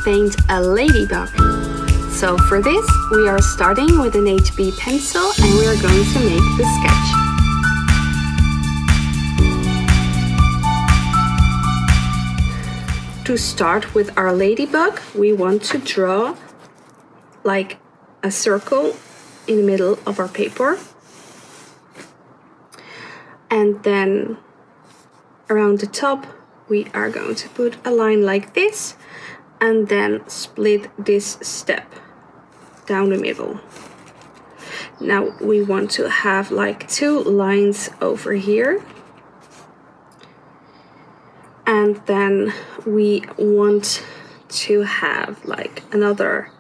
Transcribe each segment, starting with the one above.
paint a ladybug. So for this, we are starting with an HB pencil and we are going to make the sketch. To start with our ladybug, we want to draw like a circle in the middle of our paper. And then around the top, we are going to put a line like this and then split this step down the middle. Now we want to have like 2 lines over here. And then we want to have like another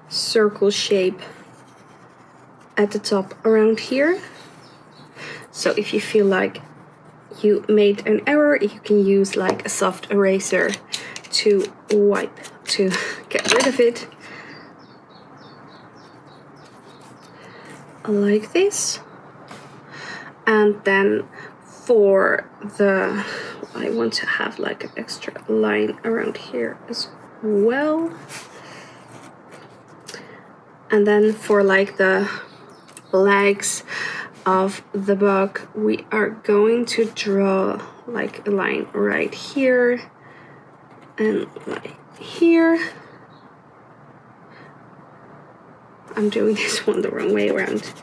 circle shape at the top around here. So if you feel like you made an error, you can use like a soft eraser to wipe to get rid of it. Like this. And then for the, I want to have like an extra line around here as well. And then for like the legs of the bug, we are going to draw like a line right here and right here. I'm doing this one the wrong way around.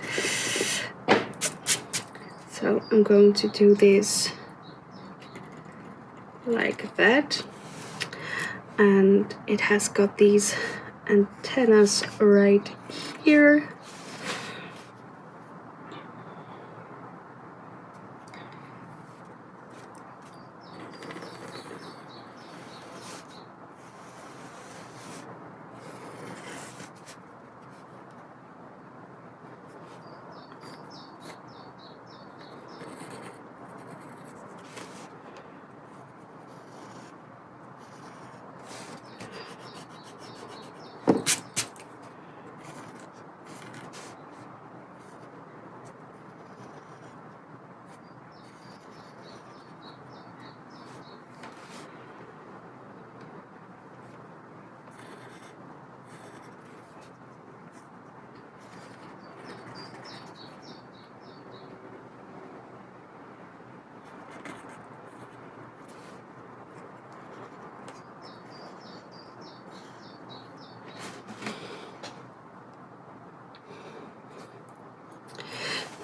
So I'm going to do this like that. And it has got these antennas right here.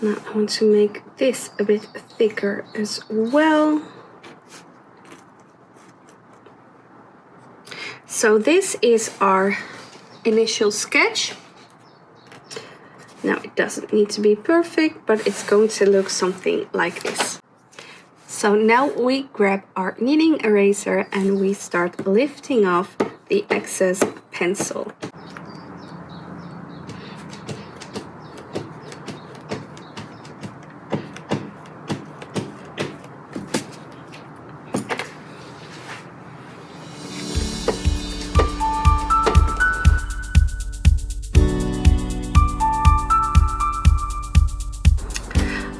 Now I want to make this a bit thicker as well. So this is our initial sketch. Now it doesn't need to be perfect, but it's going to look something like this. So now we grab our kneading eraser and we start lifting off the excess pencil.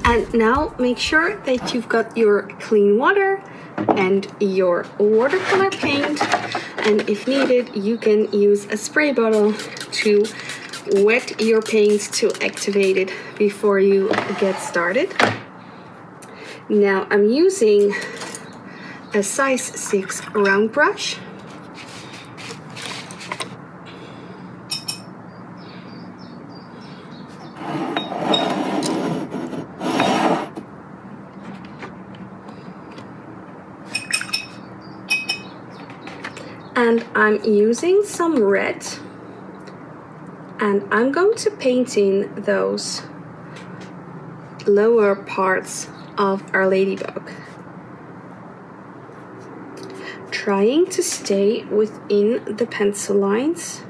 And now make sure that you've got your clean water and your watercolor paint, and if needed you can use a spray bottle to wet your paint to activate it before you get started. Now I'm using a size 6 round brush. And I'm using some red, and I'm going to paint in those lower parts of our ladybug, trying to stay within the pencil lines.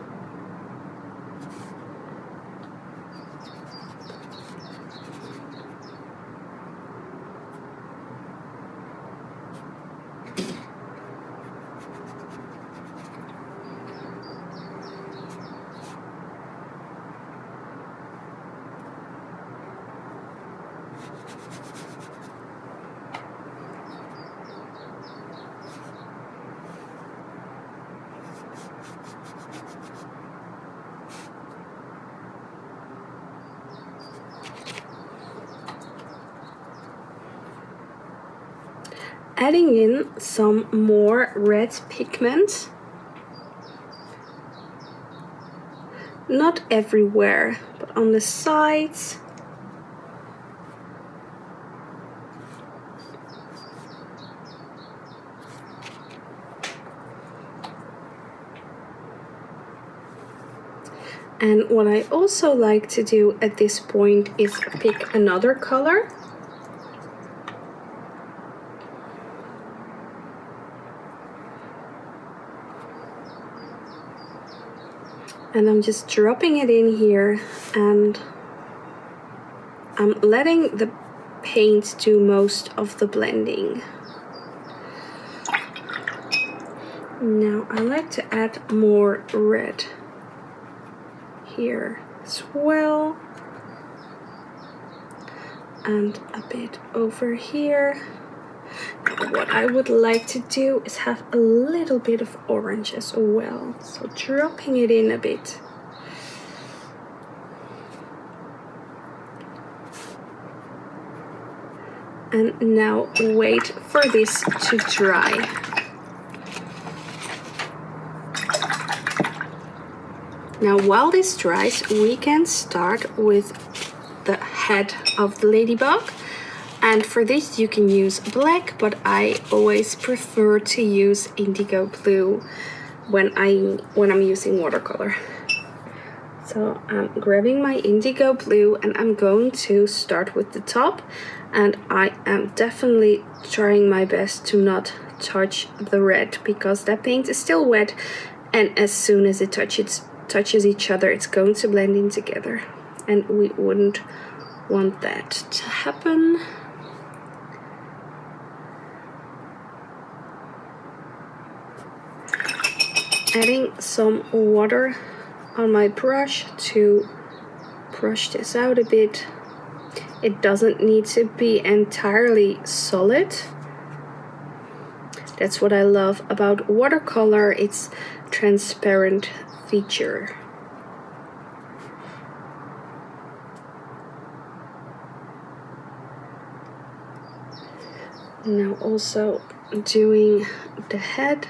adding in some more red pigment. Not everywhere, but on the sides. And what I also like to do at this point is pick another color. And I'm just dropping it in here, and I'm letting the paint do most of the blending. Now I like to add more red here as well, and a bit over here. What I would like to do is have a little bit of orange as well, so dropping it in a bit. And now wait for this to dry. Now while this dries, we can start with the head of the ladybug. And for this you can use black, but I always prefer to use indigo blue when I'm using watercolor. So I'm grabbing my indigo blue and I'm going to start with the top, and I am definitely trying my best to not touch the red because that paint is still wet, and as soon as it touches each other, it's going to blend in together, and we wouldn't want that to happen. Adding some water on my brush to brush this out a bit. It doesn't need to be entirely solid. That's what I love about watercolor, its transparent feature. Now also doing the head.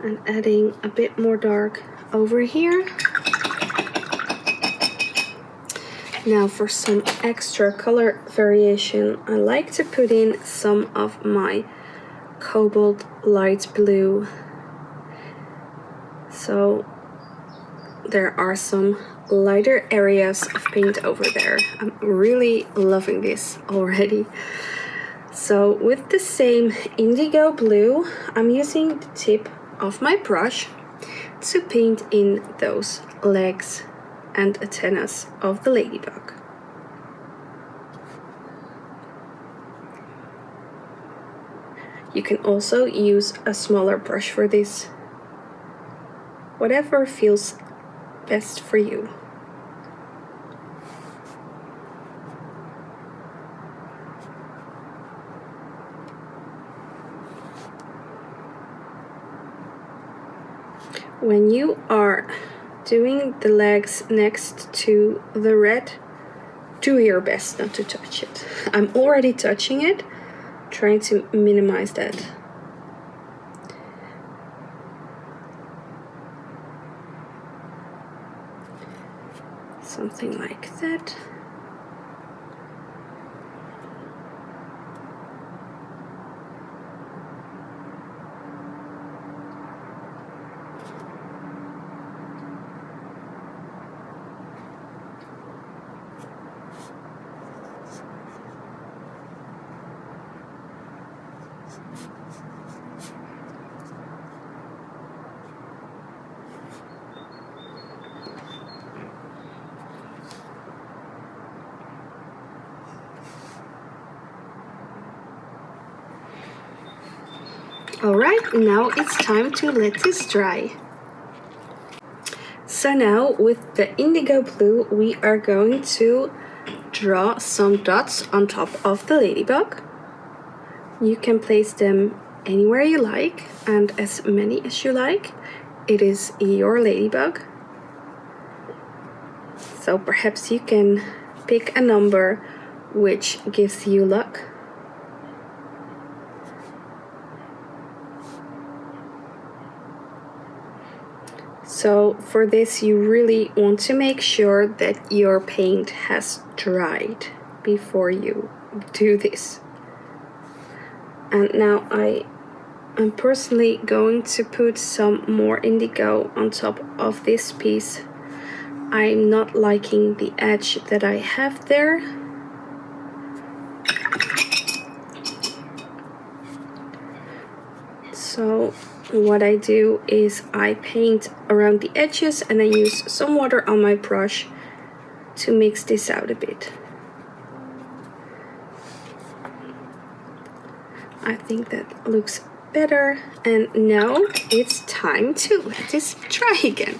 And adding a bit more dark over here. Now for some extra color variation, I like to put in some of my cobalt light blue. So there are some lighter areas of paint over there. I'm really loving this already. So with the same indigo blue, I'm using the tip of my brush to paint in those legs and antennas of the ladybug. You can also use a smaller brush for this, whatever feels best for you. When you are doing the legs next to the red, do your best not to touch it. I'm already touching it, trying to minimize that. Something like that. Alright, now it's time to let this dry. So now with the indigo blue, we are going to draw some dots on top of the ladybug. You can place them anywhere you like and as many as you like. It is your ladybug. So perhaps you can pick a number which gives you luck. So for this you really want to make sure that your paint has dried before you do this. And now I'm personally going to put some more indigo on top of this piece. I'm not liking the edge that I have there. So what I do is I paint around the edges and I use some water on my brush to mix this out a bit. I think that looks better, and now it's time to let this dry again.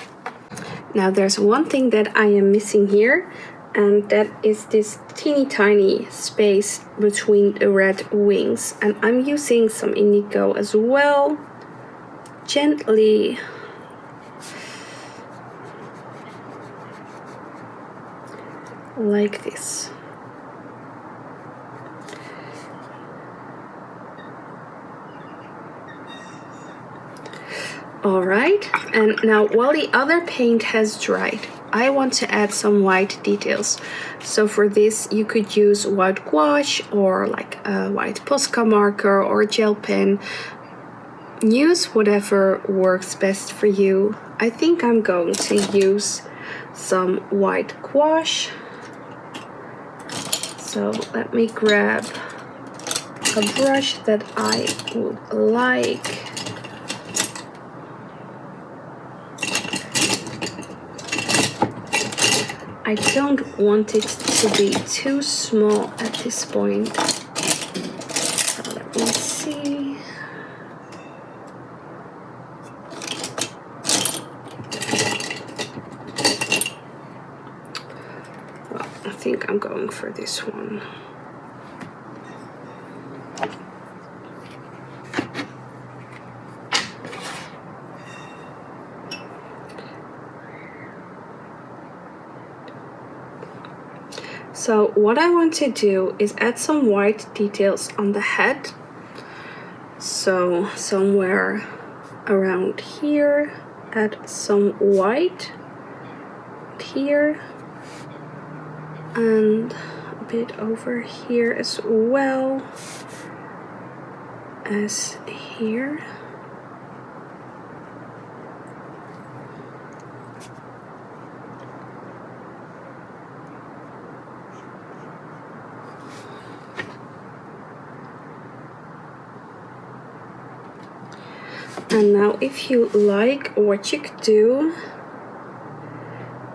Now there's one thing that I am missing here, and that is this teeny tiny space between the red wings, and I'm using some indigo as well, gently. Like this. Alright, and now while the other paint has dried, I want to add some white details. So for this you could use white gouache or like a white Posca marker or gel pen. Use whatever works best for you. I think I'm going to use some white gouache. So let me grab a brush that I would like. I don't want it to be too small at this point. So let me see. Well, I think I'm going for this one. So what I want to do is add some white details on the head. So somewhere around here, add some white here and a bit over here as well as here. And now if you like, what you could do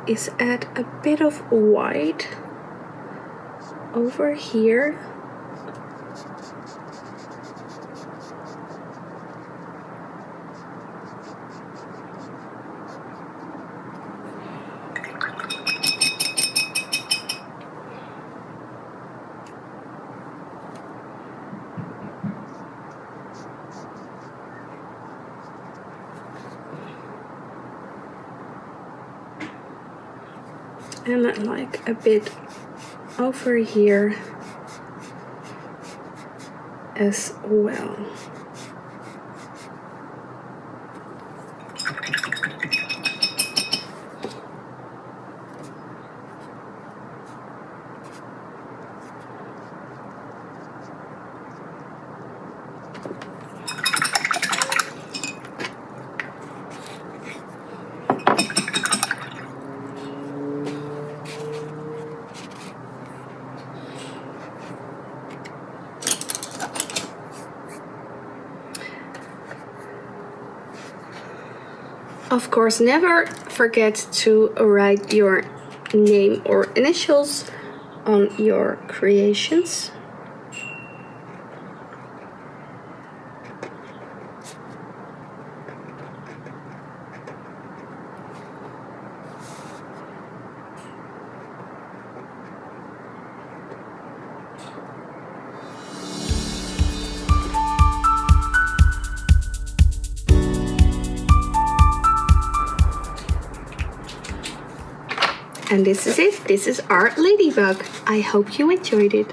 is add a bit of white over here. And I like a bit over here as well. Of course, never forget to write your name or initials on your creations. And this is it. This is our ladybug. I hope you enjoyed it.